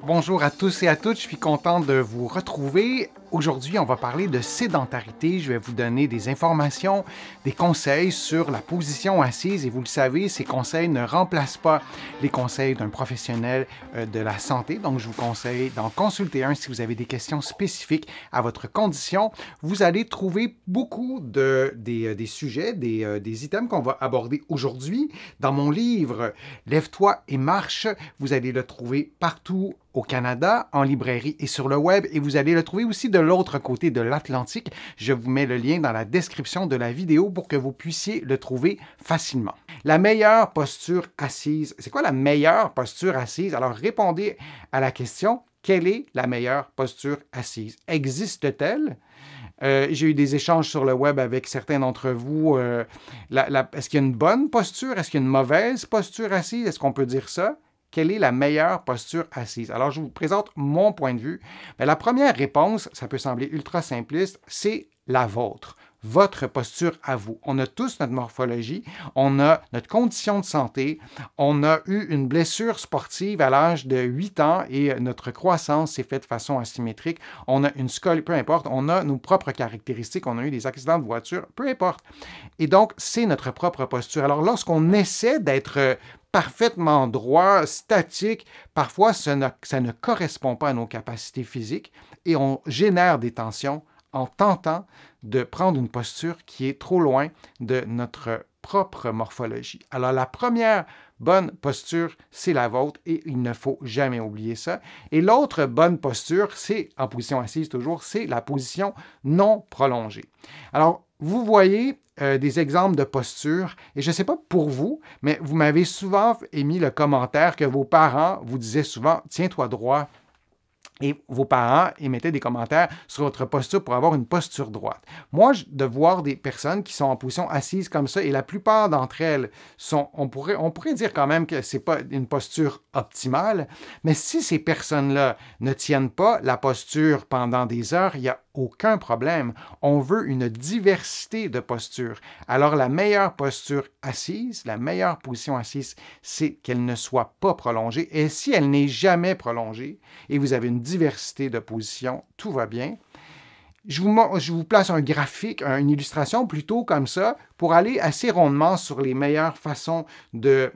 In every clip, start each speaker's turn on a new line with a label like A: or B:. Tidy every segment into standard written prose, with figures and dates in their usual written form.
A: Bonjour à tous et à toutes, je suis content de vous retrouver. Aujourd'hui, on va parler de sédentarité. Je vais vous donner des informations, des conseils sur la position assise et vous le savez, ces conseils ne remplacent pas les conseils d'un professionnel de la santé. Donc, je vous conseille d'en consulter un si vous avez des questions spécifiques à votre condition. Vous allez trouver beaucoup des sujets, des items qu'on va aborder aujourd'hui dans mon livre Lève-toi et marche. Vous allez le trouver partout au Canada, en librairie et sur le web, et vous allez le trouver aussi de l'autre côté de l'Atlantique. Je vous mets le lien dans la description de la vidéo pour que vous puissiez le trouver facilement. La meilleure posture assise. C'est quoi la meilleure posture assise? Alors répondez à la question, quelle est la meilleure posture assise? Existe-t-elle? J'ai eu des échanges sur le web avec certains d'entre vous. Est-ce qu'il y a une bonne posture? Est-ce qu'il y a une mauvaise posture assise? Est-ce qu'on peut dire ça? Quelle est la meilleure posture assise? Alors, je vous présente mon point de vue. Mais la première réponse, ça peut sembler ultra simpliste, c'est la vôtre. Votre posture à vous. On a tous notre morphologie, on a notre condition de santé, on a eu une blessure sportive à l'âge de 8 ans et notre croissance s'est faite de façon asymétrique. On a une scoliose, peu importe, on a nos propres caractéristiques, on a eu des accidents de voiture, peu importe. Et donc, c'est notre propre posture. Alors, lorsqu'on essaie d'être parfaitement droit, statique, parfois ça ne correspond pas à nos capacités physiques et on génère des tensions en tentant de prendre une posture qui est trop loin de notre propre morphologie. Alors la première bonne posture, c'est la vôtre et il ne faut jamais oublier ça. Et l'autre bonne posture, c'est en position assise toujours, c'est la position non prolongée. Alors vous voyez des exemples de posture et je ne sais pas pour vous, mais vous m'avez souvent émis le commentaire que vos parents vous disaient souvent « tiens-toi droit ». Et vos parents émettaient des commentaires sur votre posture pour avoir une posture droite. Moi, de voir des personnes qui sont en position assise comme ça, et la plupart d'entre elles sont, on pourrait dire quand même que ce n'est pas une posture optimale, mais si ces personnes-là ne tiennent pas la posture pendant des heures, il n'y a aucun problème. On veut une diversité de postures. Alors, la meilleure posture assise, la meilleure position assise, c'est qu'elle ne soit pas prolongée. Et si elle n'est jamais prolongée, et vous avez une diversité de positions, tout va bien. Je vous place un graphique, une illustration plutôt comme ça, pour aller assez rondement sur les meilleures façons de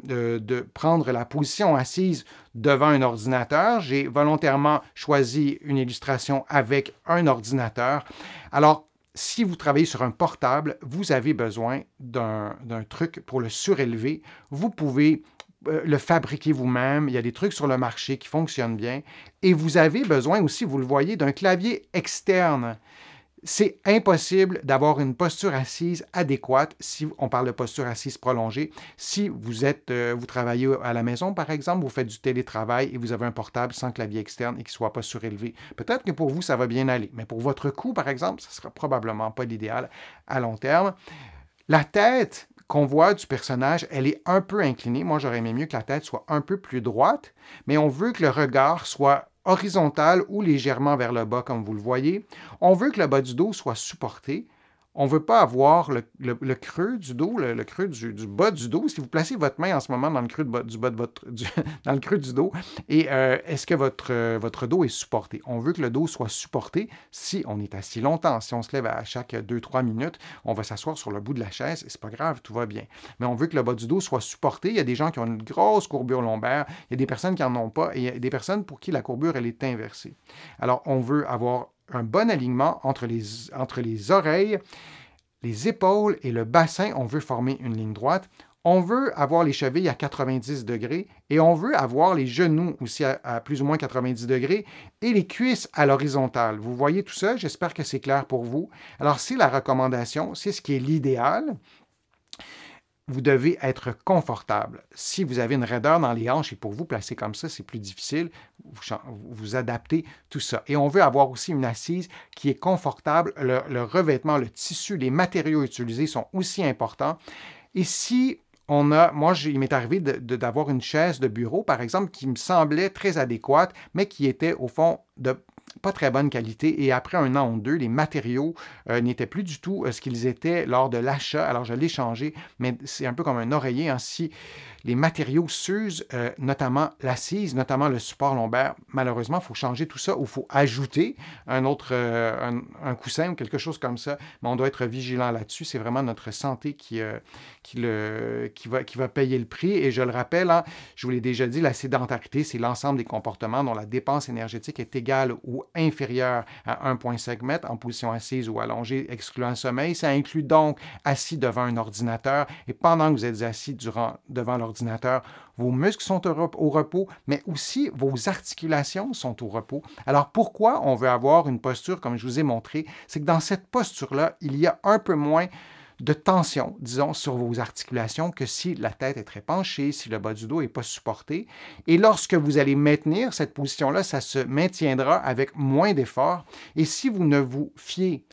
A: prendre la position assise devant un ordinateur. J'ai volontairement choisi une illustration avec un ordinateur. Alors, si vous travaillez sur un portable, vous avez besoin d'un truc pour le surélever. Vous pouvez le fabriquer vous-même. Il y a des trucs sur le marché qui fonctionnent bien. Et vous avez besoin aussi, vous le voyez, d'un clavier externe. C'est impossible d'avoir une posture assise adéquate si on parle de posture assise prolongée. Si vous travaillez à la maison, par exemple, vous faites du télétravail et vous avez un portable sans clavier externe et qui ne soit pas surélevé. Peut-être que pour vous, ça va bien aller, mais pour votre cou, par exemple, ce ne sera probablement pas l'idéal à long terme. La tête qu'on voit du personnage, elle est un peu inclinée. Moi, j'aurais aimé mieux que la tête soit un peu plus droite, mais on veut que le regard soit horizontal ou légèrement vers le bas, comme vous le voyez. On veut que le bas du dos soit supporté. On ne veut pas avoir le creux du dos, le creux du bas du dos. Si vous placez votre main en ce moment dans le creux, dans le creux du dos, et est-ce que votre dos est supporté? On veut que le dos soit supporté si on est assis longtemps. Si on se lève à chaque 2-3 minutes, on va s'asseoir sur le bout de la chaise et c'est pas grave, tout va bien. Mais on veut que le bas du dos soit supporté. Il y a des gens qui ont une grosse courbure lombaire, il y a des personnes qui n'en ont pas et il y a des personnes pour qui la courbure, elle est inversée. Alors, on veut avoir un bon alignement entre les oreilles, les épaules et le bassin. On veut former une ligne droite. On veut avoir les chevilles à 90 degrés et on veut avoir les genoux aussi à plus ou moins 90 degrés et les cuisses à l'horizontale. Vous voyez tout ça? J'espère que c'est clair pour vous. Alors, c'est la recommandation, c'est ce qui est l'idéal. Vous devez être confortable. Si vous avez une raideur dans les hanches et pour vous placer comme ça, c'est plus difficile, vous adaptez tout ça. Et on veut avoir aussi une assise qui est confortable. Le revêtement, le tissu, les matériaux utilisés sont aussi importants. Et si il m'est arrivé d'avoir une chaise de bureau, par exemple, qui me semblait très adéquate, mais qui était au fond pas très bonne qualité et après 1 an ou 2, les matériaux n'étaient plus du tout ce qu'ils étaient lors de l'achat. Alors, je l'ai changé, mais c'est un peu comme un oreiller. Hein. Si les matériaux s'usent, notamment l'assise, notamment le support lombaire, malheureusement, il faut changer tout ça ou il faut ajouter un autre un coussin ou quelque chose comme ça. Mais on doit être vigilant là-dessus. C'est vraiment notre santé qui va payer le prix. Et je le rappelle, hein, je vous l'ai déjà dit, la sédentarité, c'est l'ensemble des comportements dont la dépense énergétique est égale ou inférieure à 1,5 m en position assise ou allongée, excluant le sommeil. Ça inclut donc assis devant un ordinateur et pendant que vous êtes assis devant l'ordinateur, vos muscles sont au repos, mais aussi vos articulations sont au repos. Alors pourquoi on veut avoir une posture comme je vous ai montré? C'est que dans cette posture-là, il y a un peu moins de tension, disons, sur vos articulations que si la tête est très penchée, si le bas du dos n'est pas supporté. Et lorsque vous allez maintenir cette position-là, ça se maintiendra avec moins d'effort. Et si vous ne vous fiez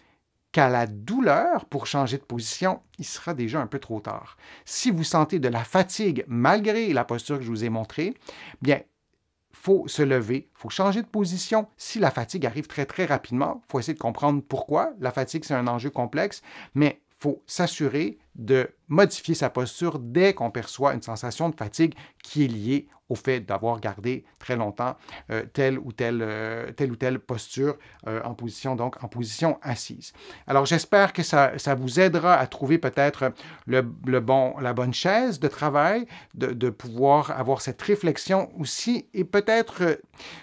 A: qu'à la douleur pour changer de position, il sera déjà un peu trop tard. Si vous sentez de la fatigue malgré la posture que je vous ai montrée, bien, il faut se lever, il faut changer de position. Si la fatigue arrive très, très rapidement, il faut essayer de comprendre pourquoi. La fatigue, c'est un enjeu complexe, mais il faut s'assurer de modifier sa posture dès qu'on perçoit une sensation de fatigue qui est liée au fait d'avoir gardé très longtemps telle ou telle posture en position assise. Alors, j'espère que ça vous aidera à trouver peut-être la bonne chaise de travail, de pouvoir avoir cette réflexion aussi et peut-être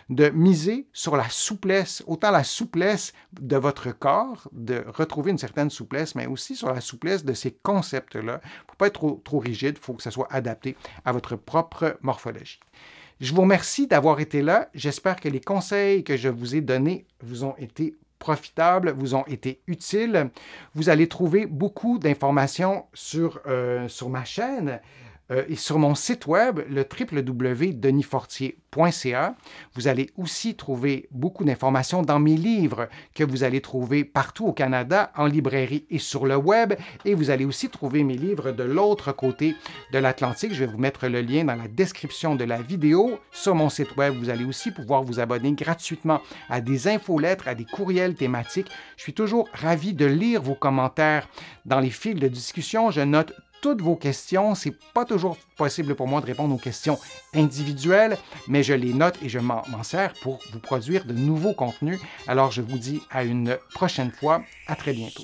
A: de miser sur la souplesse, autant la souplesse de votre corps, de retrouver une certaine souplesse, mais aussi sur la souplesse de ces concepts-là. Il ne faut pas être trop rigide, il faut que ça soit adapté à votre propre morphologie. Je vous remercie d'avoir été là. J'espère que les conseils que je vous ai donnés vous ont été profitables, vous ont été utiles. Vous allez trouver beaucoup d'informations sur ma chaîne et sur mon site web, le www.denisfortier.ca. Vous allez aussi trouver beaucoup d'informations dans mes livres que vous allez trouver partout au Canada, en librairie et sur le web. Et vous allez aussi trouver mes livres de l'autre côté de l'Atlantique. Je vais vous mettre le lien dans la description de la vidéo. Sur mon site web, vous allez aussi pouvoir vous abonner gratuitement à des infolettres, à des courriels thématiques. Je suis toujours ravi de lire vos commentaires dans les fils de discussion. Je note toutes vos questions. Ce n'est pas toujours possible pour moi de répondre aux questions individuelles, mais je les note et je m'en sers pour vous produire de nouveaux contenus. Alors, je vous dis à une prochaine fois. À très bientôt.